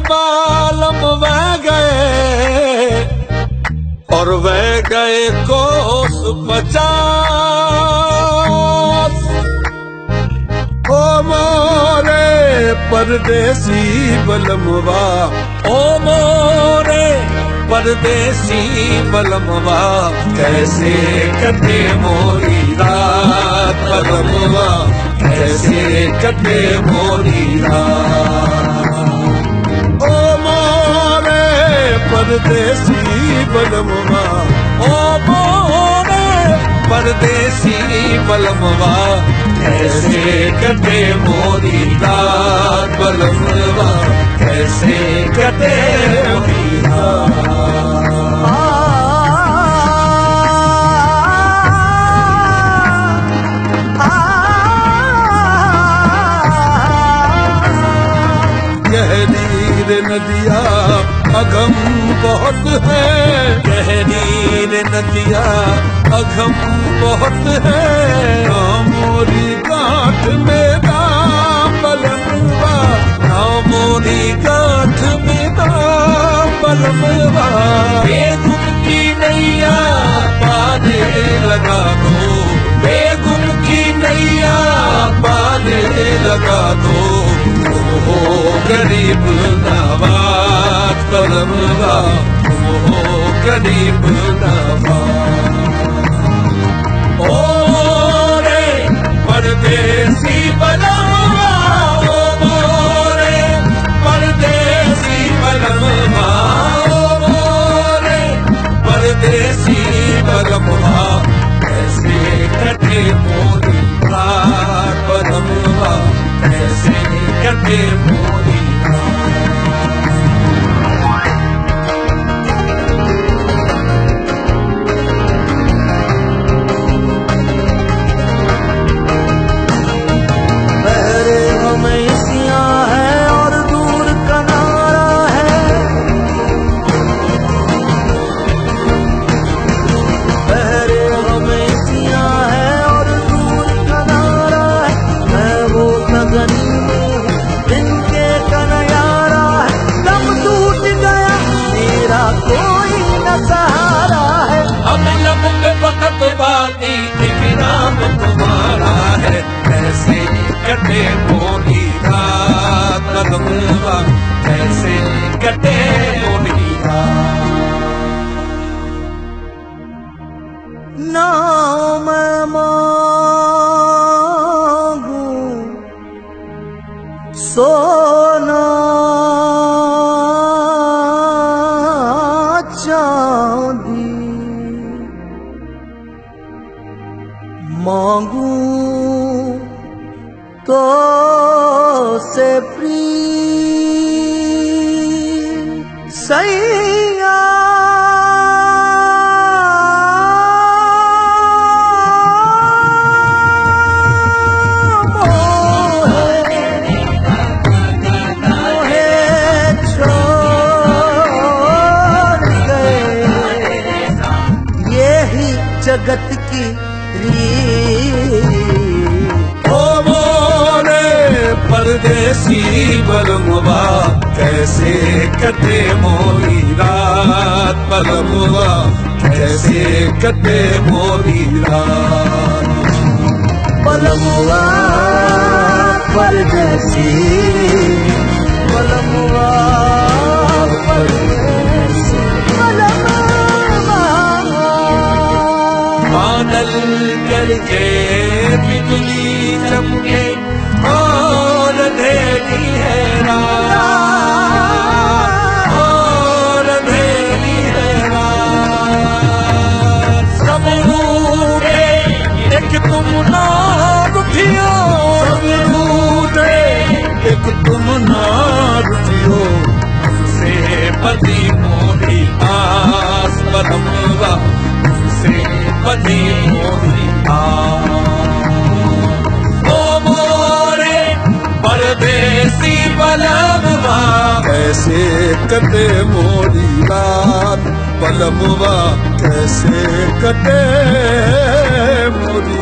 बालम वह गए और वह गए कोस 50। ओ मोरे परदेसी बलमवा, ओ मोरे परदेसी बलमवा, कैसे कटे मोरी रात बलमवा, कैसे कटे मोरी रात। ओ मोरे परदेसी बलमवा, ओ मोरे परदेसी बलमवा, कैसे कटे मोरी रात बलमवा, कैसे कटे मोरी रात। गहरी नदिया अगम बहुत है, गहरी नदिया अगम बहुत है, मोरी गांठ में दाम बलमवा, मोरी गांठ में दाम बलमवा, बेगुम की नैया पाने लगा दो, बेगुम की नैया पाने लगा दो, हो गरीब नवाज बलमवा, हो गरीब नवाज। ओ मोरे परदेसी बलमवा, ओ मोरे परदेसी बलमवा, ओ मोरे परदेसी बलमवा, कैसे कटे मोरी रात बलमवा, कैसे कटे मोरी कटे मोरी रात बलमवा, कैसे कटे मोरी रात। ना मैं मांगू सोना चांदी, मांगू तो से प्रीत सैया, मोहे छोड़ गए यही जगत की रीत। परदेसी बलमवा, कैसे कटे मोरी रात बलमवा, कैसे कटे मोरी रात। बलमवा परदेसी बलमवा, परदेसी बलमवा। बादल करके बिजली चमके और अंधेरी है रात, और अंधेरी है रात। सब रूठे एक तुम ना रुठियो, सब रूठे एक तुम ना रुठियो, हमसे बदी मोरी आस बलमवा, हमसे बदी मोरी आस। परदेसी बलमवा, कैसे कटे मोरी रात बलमवा, कैसे कटे मोरी